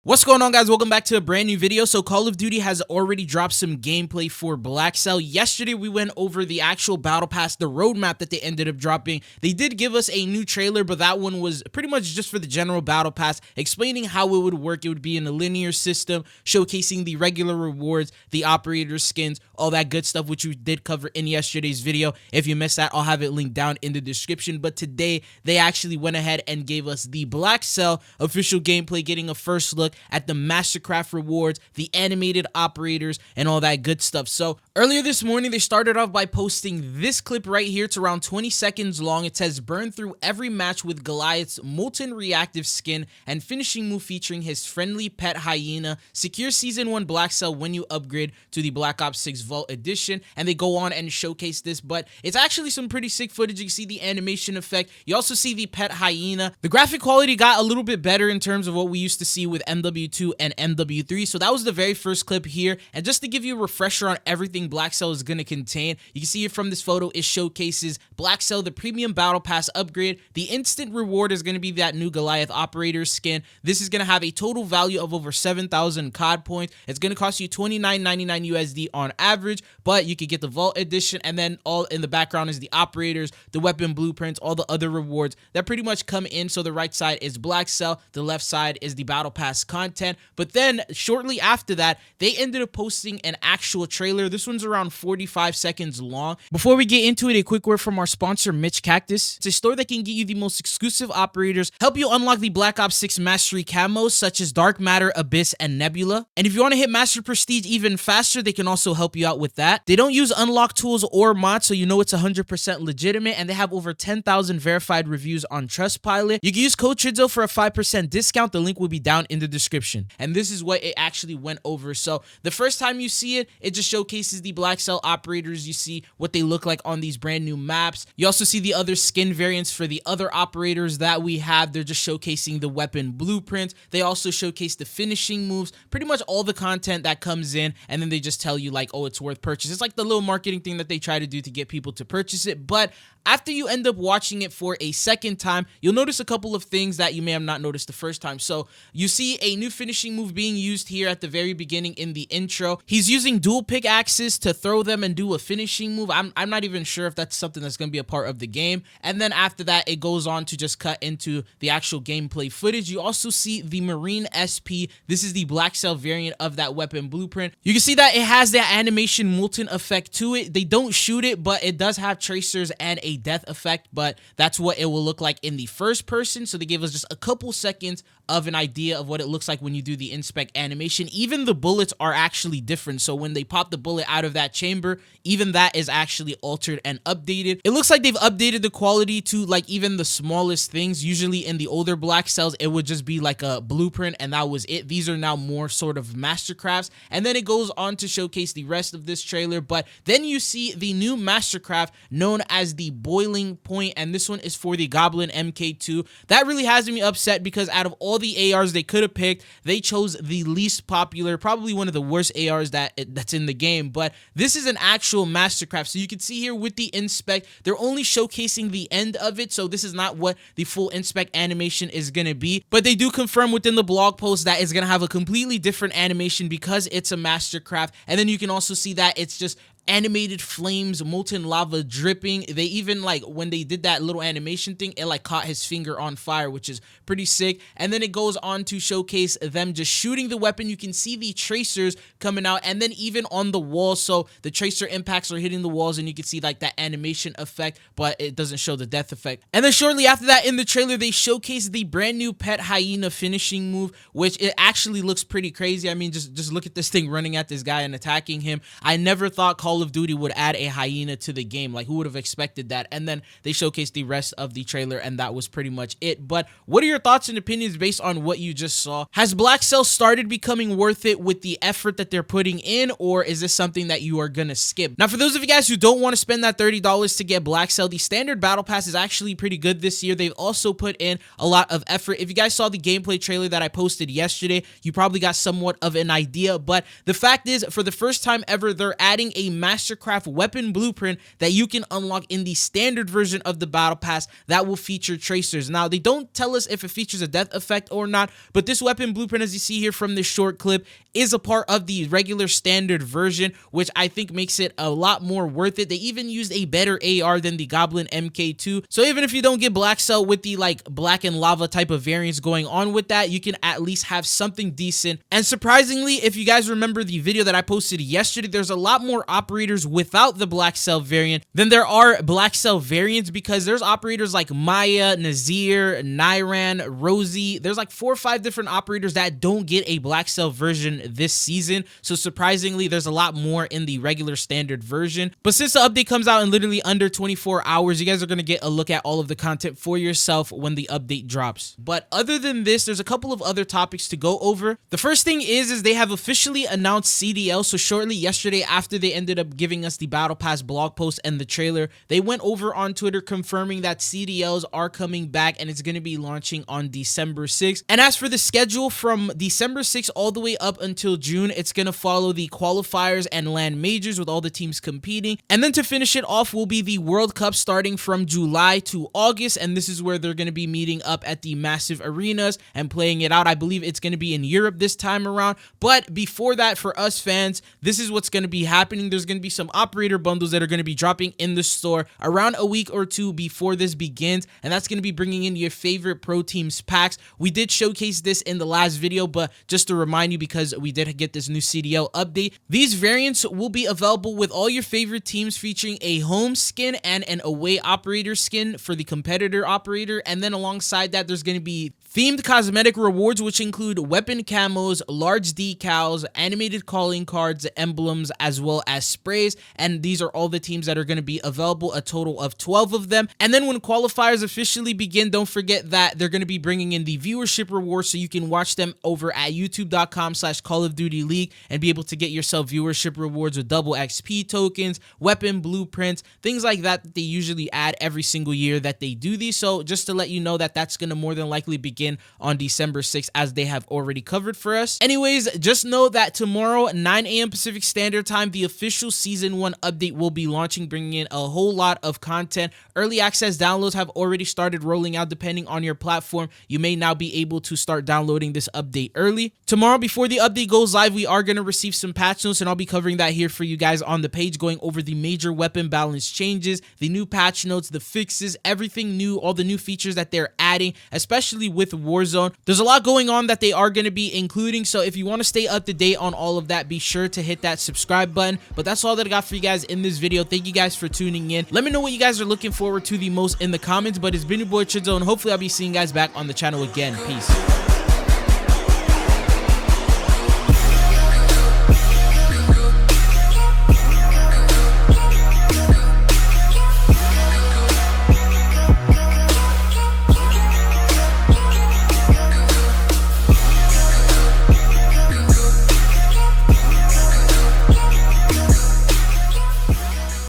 What's going on, guys? Welcome back to a brand new video. So Call of Duty has already dropped some gameplay for Blackcell. Yesterday we went over the actual battle pass, the roadmap that they ended up dropping. They did give us a new trailer, but that one was pretty much just for the general battle pass, explaining how it would work. It would be in a linear system, showcasing the regular rewards, the operator skins, all that good stuff, which we did cover in yesterday's video. If you missed that, I'll have it linked down in the description. But today they actually went ahead and gave us the Blackcell official gameplay, getting a first look at the Mastercraft rewards, the animated operators, and all that good stuff. So earlier this morning, they started off by posting this clip right here. It's around 20 seconds long. It says, burn through every match with Goliath's molten reactive skin and finishing move featuring his friendly pet Hyena. Secure Season 1 Blackcell when you upgrade to the Black Ops 6 Vault Edition. And they go on and showcase this, but it's actually some pretty sick footage. You can see the animation effect. You also see the pet Hyena. The graphic quality got a little bit better in terms of what we used to see with MW2 and MW3. So that was the very first clip here. And just to give you a refresher on everything Blackcell is going to contain, you can see it from this photo. It showcases Blackcell, the premium battle pass upgrade. The instant reward is going to be that new Goliath operator skin. This is going to have a total value of over 7,000 COD points. It's going to cost you $29.99 USD on average, but you could get the Vault Edition, and then all in the background is the operators, the weapon blueprints, all the other rewards that pretty much come in. So the right side is Blackcell, the left side is the battle pass content. But then shortly after that, they ended up posting an actual trailer. This one's around 45 seconds long. Before we get into it, a quick word from our sponsor, Mitch Cactus. It's a store that can get you the most exclusive operators, help you unlock the Black Ops 6 Mastery camos such as Dark Matter, Abyss, and Nebula. And if you want to hit Master Prestige even faster, they can also help you out with that. They don't use unlock tools or mods, so you know it's 100% legitimate, and they have over 10,000 verified reviews on Trustpilot. You can use code TRIDZO for a 5% discount. The link will be down in the description. And this is what it actually went over. So the first time you see it, it just showcases the Blackcell operators. You see what they look like on these brand new maps. You also see the other skin variants for the other operators that we have. They're just showcasing the weapon blueprints. They also showcase the finishing moves, pretty much all the content that comes in, and then they just tell you like, oh, it's worth purchase. It's like the little marketing thing that they try to do to get people to purchase it. But after you end up watching it for a second time, you'll notice a couple of things that you may have not noticed the first time. So you see a new finishing move being used here at the very beginning in the intro. He's using dual pickaxes to throw them and do a finishing move. I'm not even sure if that's something that's going to be a part of the game. And then after that, it goes on to just cut into the actual gameplay footage. You also see the Marine SP. This is the Blackcell variant of that weapon blueprint. You can see that it has that animation molten effect to it. They don't shoot it, but it does have tracers and a death effect, but that's what it will look like in the first person. So they gave us just a couple seconds of an idea of what it looks like when you do the inspect animation. Even the bullets are actually different. So when they pop the bullet out of that chamber, even that is actually altered and updated. It looks like they've updated the quality to like even the smallest things. Usually in the older Blackcells, it would just be like a blueprint and that was it. These are now more sort of Mastercrafts. And then it goes on to showcase the rest of this trailer. But then you see the new Mastercraft known as the Boiling Point, and this one is for the Goblin MK2. That really has me upset because out of all the ARs they could have picked, they chose the least popular, probably one of the worst ARs that's in the game. But this is an actual Mastercraft. So you can see here with the inspect, they're only showcasing the end of it. So this is not what the full inspect animation is going to be. But they do confirm within the blog post that it's going to have a completely different animation because it's a Mastercraft. And then you can also see that it's just animated flames, molten lava dripping. They even like when they did that little animation thing, it like caught his finger on fire, which is pretty sick. And then it goes on to showcase them just shooting the weapon. You can see the tracers coming out, and then even on the walls, so the tracer impacts are hitting the walls and you can see like that animation effect, but it doesn't show the death effect. And then shortly after that in the trailer, they showcase the brand new pet Hyena finishing move, which it actually looks pretty crazy. I mean, just look at this thing running at this guy and attacking him. I never thought Call of Duty would add a Hyena to the game. Like, who would have expected that? And then they showcased the rest of the trailer, and that was pretty much it. But what are your thoughts and opinions based on what you just saw? Has Blackcell started becoming worth it with the effort that they're putting in, or is this something that you are gonna skip? Now, for those of you guys who don't want to spend that $30 to get Blackcell, the standard battle pass is actually pretty good this year. They've also put in a lot of effort. If you guys saw the gameplay trailer that I posted yesterday, you probably got somewhat of an idea. But the fact is, for the first time ever, they're adding a Mastercraft weapon blueprint that you can unlock in the standard version of the battle pass that will feature tracers. Now, they don't tell us if it features a death effect or not, but this weapon blueprint, as you see here from this short clip, is a part of the regular standard version, which I think makes it a lot more worth it. They even used a better AR than the Goblin MK2, so even if you don't get Blackcell with the like black and lava type of variants going on with that, you can at least have something decent. And surprisingly, if you guys remember the video that I posted yesterday, there's a lot more operators without the Blackcell variant than there are Blackcell variants, because there's operators like Maya, Nazir, Nyran, Rosie. There's like 4 or 5 different operators that don't get a Blackcell version this season, so surprisingly there's a lot more in the regular standard version. But since the update comes out in literally under 24 hours, you guys are going to get a look at all of the content for yourself when the update drops. But other than this, there's a couple of other topics to go over. The first thing is they have officially announced CDL. So shortly yesterday, after they ended up giving us the battle pass blog post and the trailer, they went over on Twitter confirming that CDLs are coming back and it's going to be launching on December 6th. And as for the schedule, from December 6th all the way up until June, it's going to follow the qualifiers and LAN majors with all the teams competing. And then to finish it off will be the World Cup starting from July to August. And this is where they're going to be meeting up at the massive arenas and playing it out. I believe it's going to be in Europe this time around. But before that, for us fans, this is what's going to be happening. There's going to be some operator bundles that are going to be dropping in the store around a week or two before this begins. And that's going to be bringing in your favorite pro teams packs. We did showcase this in the last video, but just to remind you, because we did get this new CDL update, these variants will be available with all your favorite teams, featuring a home skin and an away operator skin for the competitor operator. And then alongside that, there's going to be themed cosmetic rewards, which include weapon camos, large decals, animated calling cards, emblems, as well as sprays. And these are all the teams that are going to be available, a total of 12 of them. And then when qualifiers officially begin, don't forget that they're going to be bringing in the viewership rewards, so you can watch them over at youtube.com/Call of Duty League and be able to get yourself viewership rewards with double XP tokens, weapon blueprints, things like that that they usually add every single year that they do these. So just to let you know that that's going to more than likely begin on December 6th, as they have already covered for us. Anyways, just know that tomorrow, 9 a.m. Pacific Standard Time, the official Season 1 update will be launching, bringing in a whole lot of content. Early access downloads have already started rolling out depending on your platform. You may now be able to start downloading this update early. Tomorrow, before the update goes live, we are going to receive some patch notes, and I'll be covering that here for you guys on the page, going over the major weapon balance changes, the new patch notes, the fixes, everything new, all the new features that they're adding, especially with Warzone. There's a lot going on that they are going to be including, so if you want to stay up to date on all of that, be sure to hit that subscribe button. But that's all that I got for you guys in this video. Thank you guys for tuning in. Let me know what you guys are looking forward to the most in the comments. But it's been your boy Chidzo, and hopefully I'll be seeing you guys back on the channel again. Peace.